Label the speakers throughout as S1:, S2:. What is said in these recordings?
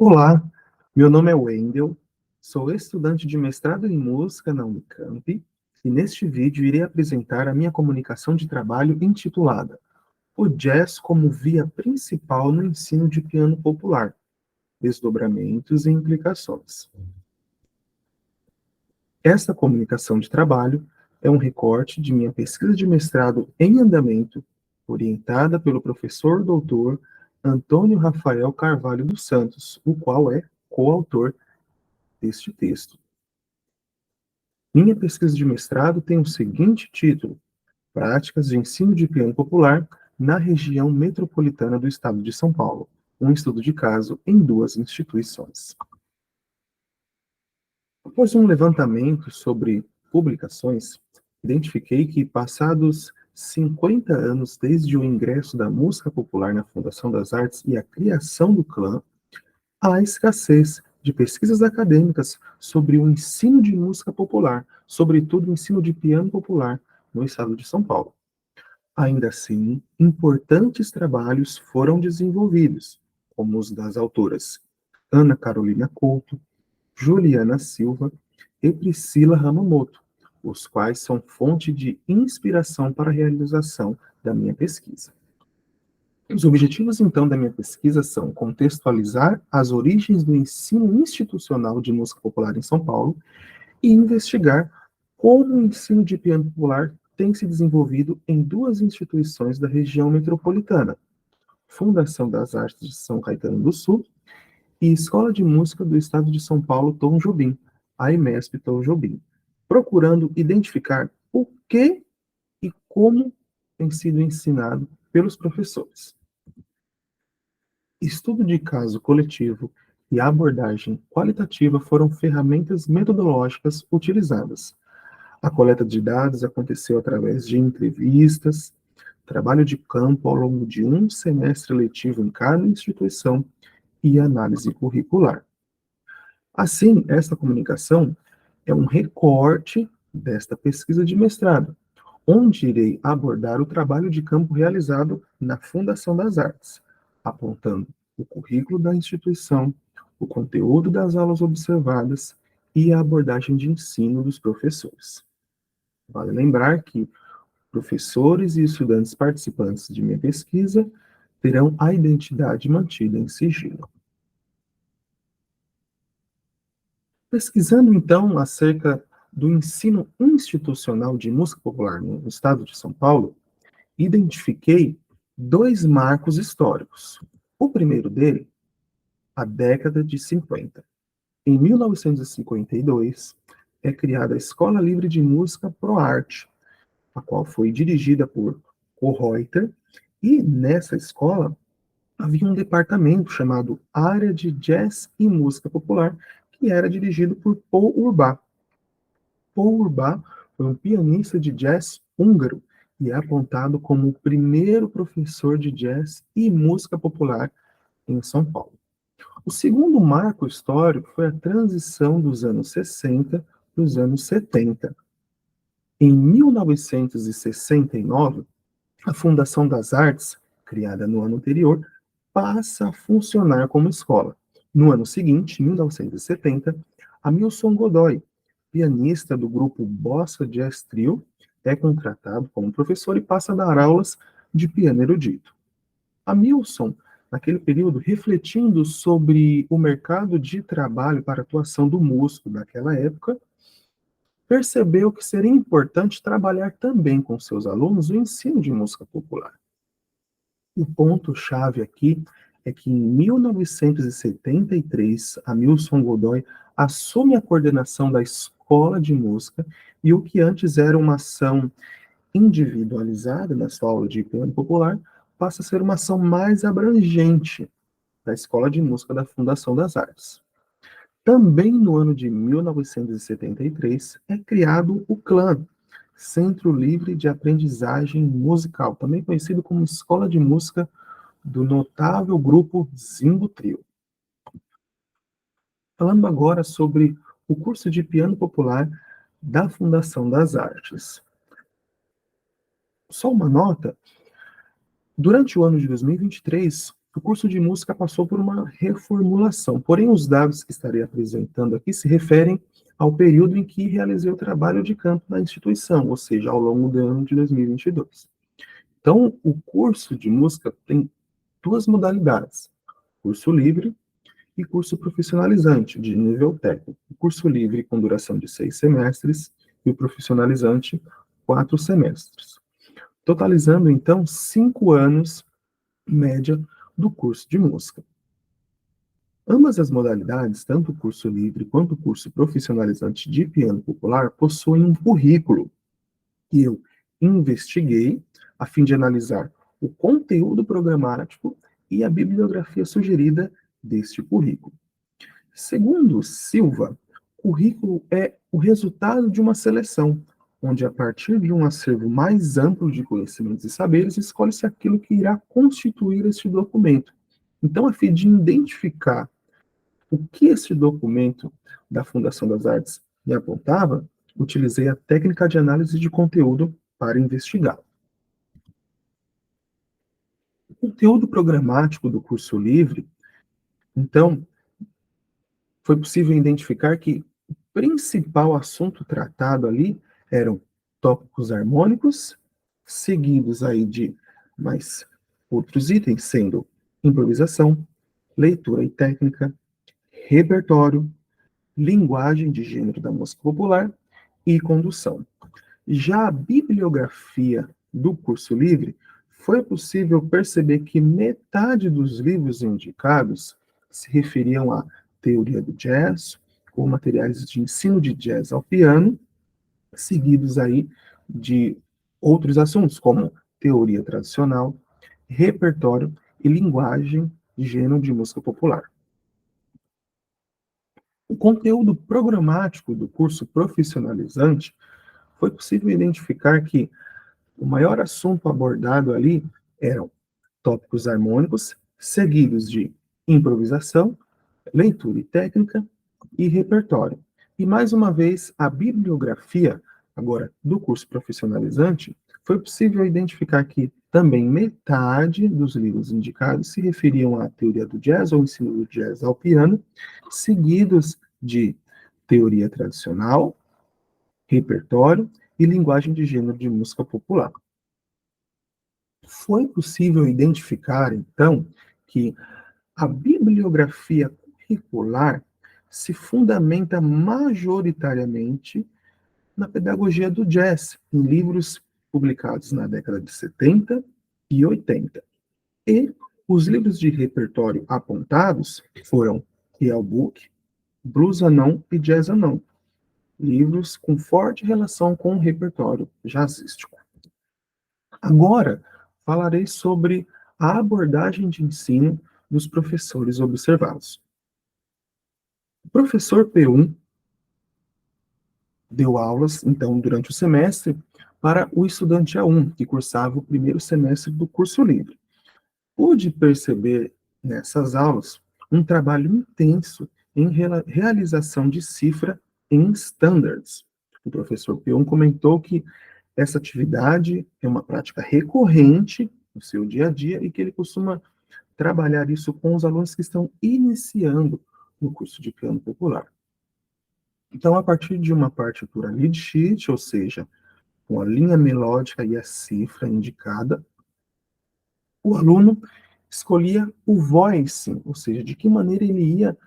S1: Olá, meu nome é Wendel, sou estudante de mestrado em música na Unicamp e neste vídeo irei apresentar a minha comunicação de trabalho intitulada O Jazz como Via Principal no Ensino de Piano Popular, Desdobramentos e Implicações. Esta comunicação de trabalho é um recorte de minha pesquisa de mestrado em andamento, orientada pelo professor doutor Antônio Rafael Carvalho dos Santos, o qual é coautor deste texto. Minha pesquisa de mestrado tem o seguinte título: Práticas de ensino de piano popular na região metropolitana do estado de São Paulo, um estudo de caso em duas instituições. Após um levantamento sobre publicações, identifiquei que, passados 50 anos desde o ingresso da música popular na Fundação das Artes e a criação do clã, há escassez de pesquisas acadêmicas sobre o ensino de música popular, sobretudo o ensino de piano popular, no estado de São Paulo. Ainda assim, importantes trabalhos foram desenvolvidos, como os das autoras Ana Carolina Couto, Juliana Silva e Priscila Ramamoto, os quais são fonte de inspiração para a realização da minha pesquisa. Os objetivos, então, da minha pesquisa são contextualizar as origens do ensino institucional de música popular em São Paulo e investigar como o ensino de piano popular tem se desenvolvido em duas instituições da região metropolitana, Fundação das Artes de São Caetano do Sul e Escola de Música do Estado de São Paulo Tom Jobim, a EMESP Tom Jobim, procurando identificar o que e como tem sido ensinado pelos professores. Estudo de caso coletivo e abordagem qualitativa foram ferramentas metodológicas utilizadas. A coleta de dados aconteceu através de entrevistas, trabalho de campo ao longo de um semestre letivo em cada instituição e análise curricular. Assim, esta comunicação é um recorte desta pesquisa de mestrado, onde irei abordar o trabalho de campo realizado na Fundação das Artes, apontando o currículo da instituição, o conteúdo das aulas observadas e a abordagem de ensino dos professores. Vale lembrar que professores e estudantes participantes de minha pesquisa terão a identidade mantida em sigilo. Pesquisando, então, acerca do ensino institucional de música popular no estado de São Paulo, identifiquei dois marcos históricos. O primeiro dele, a década de 50. Em 1952, é criada a Escola Livre de Música ProArte, a qual foi dirigida por Kohreuter, e nessa escola havia um departamento chamado Área de Jazz e Música Popular, que era dirigido por Paul Urbach. Paul Urbach foi um pianista de jazz húngaro e é apontado como o primeiro professor de jazz e música popular em São Paulo. O segundo marco histórico foi a transição dos anos 60 para os anos 70. Em 1969, a Fundação das Artes, criada no ano anterior, passa a funcionar como escola. No ano seguinte, 1970, Hamilton Godoy, pianista do grupo Bossa Jazz Trio, é contratado como professor e passa a dar aulas de piano erudito. Hamilton, naquele período, refletindo sobre o mercado de trabalho para a atuação do músico daquela época, percebeu que seria importante trabalhar também com seus alunos o ensino de música popular. O ponto-chave aqui é que em 1973, Hamilton Godoy assume a coordenação da Escola de Música e o que antes era uma ação individualizada na sua aula de piano popular passa a ser uma ação mais abrangente da Escola de Música da Fundação das Artes. Também no ano de 1973 é criado o CLAN, Centro Livre de Aprendizagem Musical, também conhecido como Escola de Música do notável grupo Zimbo Trio. Falando agora sobre o curso de piano popular da Fundação das Artes. Só uma nota: durante o ano de 2023, o curso de música passou por uma reformulação, porém os dados que estarei apresentando aqui se referem ao período em que realizei o trabalho de canto na instituição, ou seja, ao longo do ano de 2022. Então, o curso de música tem duas modalidades: curso livre e curso profissionalizante, de nível técnico. O curso livre com duração de 6 semestres e o profissionalizante, 4 semestres. Totalizando, então, 5 anos, média, do curso de música. Ambas as modalidades, tanto o curso livre quanto o curso profissionalizante de piano popular, possuem um currículo que eu investiguei a fim de analisar o conteúdo programático e a bibliografia sugerida deste currículo. Segundo Silva, currículo é o resultado de uma seleção, onde a partir de um acervo mais amplo de conhecimentos e saberes, escolhe-se aquilo que irá constituir este documento. Então, a fim de identificar o que este documento da Fundação das Artes me apontava, utilizei a técnica de análise de conteúdo para investigar. O conteúdo programático do curso livre, então, foi possível identificar que o principal assunto tratado ali eram tópicos harmônicos, seguidos aí de mais outros itens, sendo improvisação, leitura e técnica, repertório, linguagem de gênero da música popular e condução. Já a bibliografia do curso livre, foi possível perceber que metade dos livros indicados se referiam à teoria do jazz, com materiais de ensino de jazz ao piano, seguidos aí de outros assuntos, como teoria tradicional, repertório e linguagem de gênero de música popular. O conteúdo programático do curso profissionalizante, foi possível identificar que o maior assunto abordado ali eram tópicos harmônicos, seguidos de improvisação, leitura e técnica e repertório. E mais uma vez, a bibliografia, agora do curso profissionalizante, foi possível identificar que também metade dos livros indicados se referiam à teoria do jazz ou ensino do jazz ao piano, seguidos de teoria tradicional, repertório e linguagem de gênero de música popular. Foi possível identificar, então, que a bibliografia curricular se fundamenta majoritariamente na pedagogia do jazz, em livros publicados na década de 70 e 80. E os livros de repertório apontados foram Real Book, Blues Anon e Jazz Anon, livros com forte relação com o repertório jazzístico. Agora, falarei sobre a abordagem de ensino dos professores observados. O professor P1 deu aulas, então, durante o semestre, para o estudante A1, que cursava o primeiro semestre do curso livre. Pude perceber nessas aulas um trabalho intenso em realização de cifra em standards. O professor P1 comentou que essa atividade é uma prática recorrente no seu dia a dia e que ele costuma trabalhar isso com os alunos que estão iniciando no curso de piano popular. Então, a partir de uma partitura lead sheet, ou seja, com a linha melódica e a cifra indicada, o aluno escolhia o voicing, ou seja, de que maneira ele ia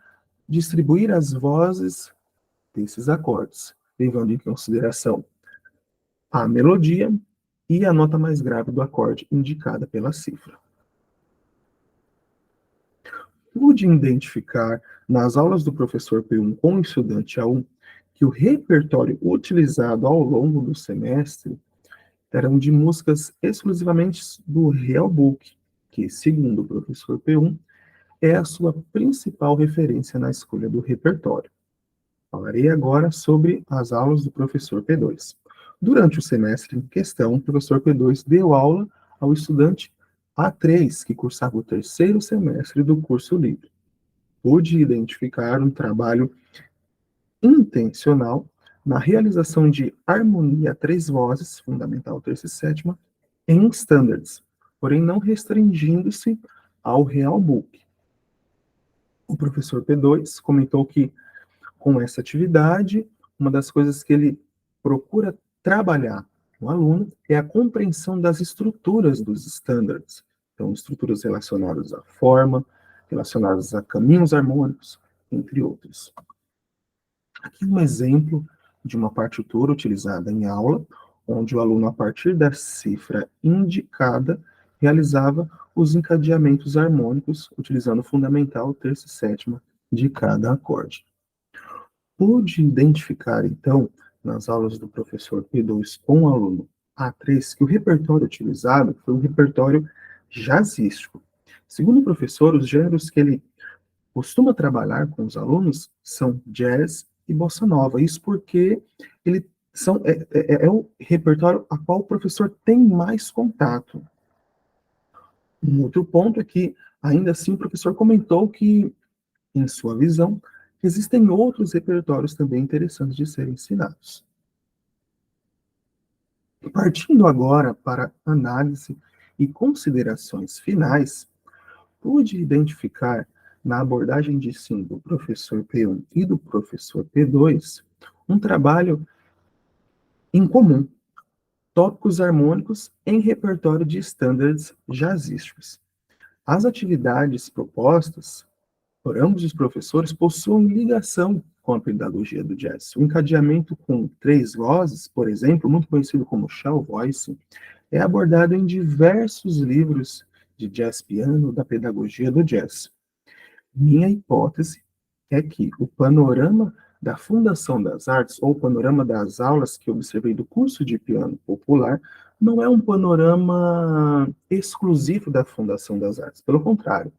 S1: distribuir as vozes desses acordes, levando em consideração a melodia e a nota mais grave do acorde indicada pela cifra. Pude identificar nas aulas do professor P1 com o estudante A1 que o repertório utilizado ao longo do semestre eram de músicas exclusivamente do Real Book, que, segundo o professor P1, é a sua principal referência na escolha do repertório. Falarei agora sobre as aulas do professor P2. Durante o semestre em questão, o professor P2 deu aula ao estudante A3, que cursava o terceiro semestre do curso livre. Pude identificar um trabalho intencional na realização de harmonia a três vozes, fundamental, terça e sétima, em standards, porém não restringindo-se ao Real Book. O professor P2 comentou que, com essa atividade, uma das coisas que ele procura trabalhar no aluno é a compreensão das estruturas dos standards. Então, estruturas relacionadas à forma, relacionadas a caminhos harmônicos, entre outros. Aqui um exemplo de uma partitura utilizada em aula, onde o aluno, a partir da cifra indicada, realizava os encadeamentos harmônicos, utilizando o fundamental, terça e sétima de cada acorde. Pude identificar, então, nas aulas do professor P2 com o aluno A3, que o repertório utilizado foi um repertório jazzístico. Segundo o professor, os gêneros que ele costuma trabalhar com os alunos são jazz e bossa nova. Isso porque ele é o repertório a qual o professor tem mais contato. Um outro ponto é que, ainda assim, o professor comentou que, em sua visão, existem outros repertórios também interessantes de serem ensinados. Partindo agora para análise e considerações finais, pude identificar na abordagem de ensino do professor P1 e do professor P2 um trabalho em comum, tópicos harmônicos em repertório de standards jazzísticos. As atividades propostas por ambos os professores possuem ligação com a pedagogia do jazz. O encadeamento com três vozes, por exemplo, muito conhecido como show voice, é abordado em diversos livros de jazz piano da pedagogia do jazz. Minha hipótese é que o panorama da Fundação das Artes, ou o panorama das aulas que eu observei do curso de piano popular, não é um panorama exclusivo da Fundação das Artes. Pelo contrário,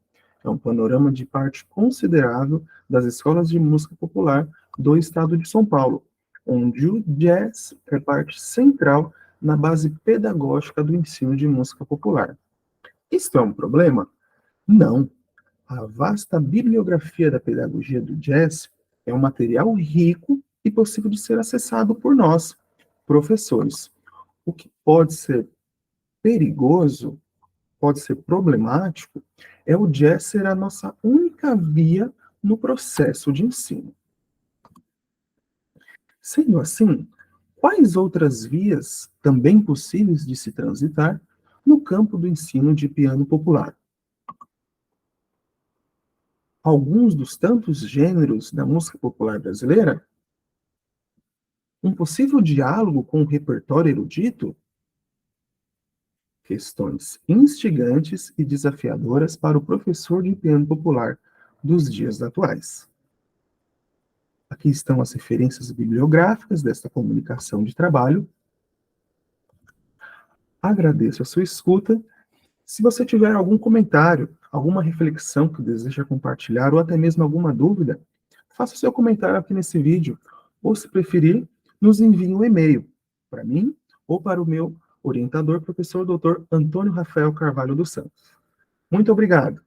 S1: é um panorama de parte considerável das escolas de música popular do estado de São Paulo, onde o jazz é parte central na base pedagógica do ensino de música popular. Isto é um problema? Não. A vasta bibliografia da pedagogia do jazz é um material rico e possível de ser acessado por nós, professores. O que pode ser perigoso, pode ser problemático, é o jazz ser a nossa única via no processo de ensino. Sendo assim, quais outras vias também possíveis de se transitar no campo do ensino de piano popular? Alguns dos tantos gêneros da música popular brasileira? Um possível diálogo com o repertório erudito? Questões instigantes e desafiadoras para o professor de piano popular dos dias atuais. Aqui estão as referências bibliográficas desta comunicação de trabalho. Agradeço a sua escuta. Se você tiver algum comentário, alguma reflexão que deseja compartilhar ou até mesmo alguma dúvida, faça seu comentário aqui nesse vídeo, ou se preferir, nos envie um e-mail para mim ou para o meu orientador, professor Dr. Antônio Rafael Carvalho dos Santos. Muito obrigado.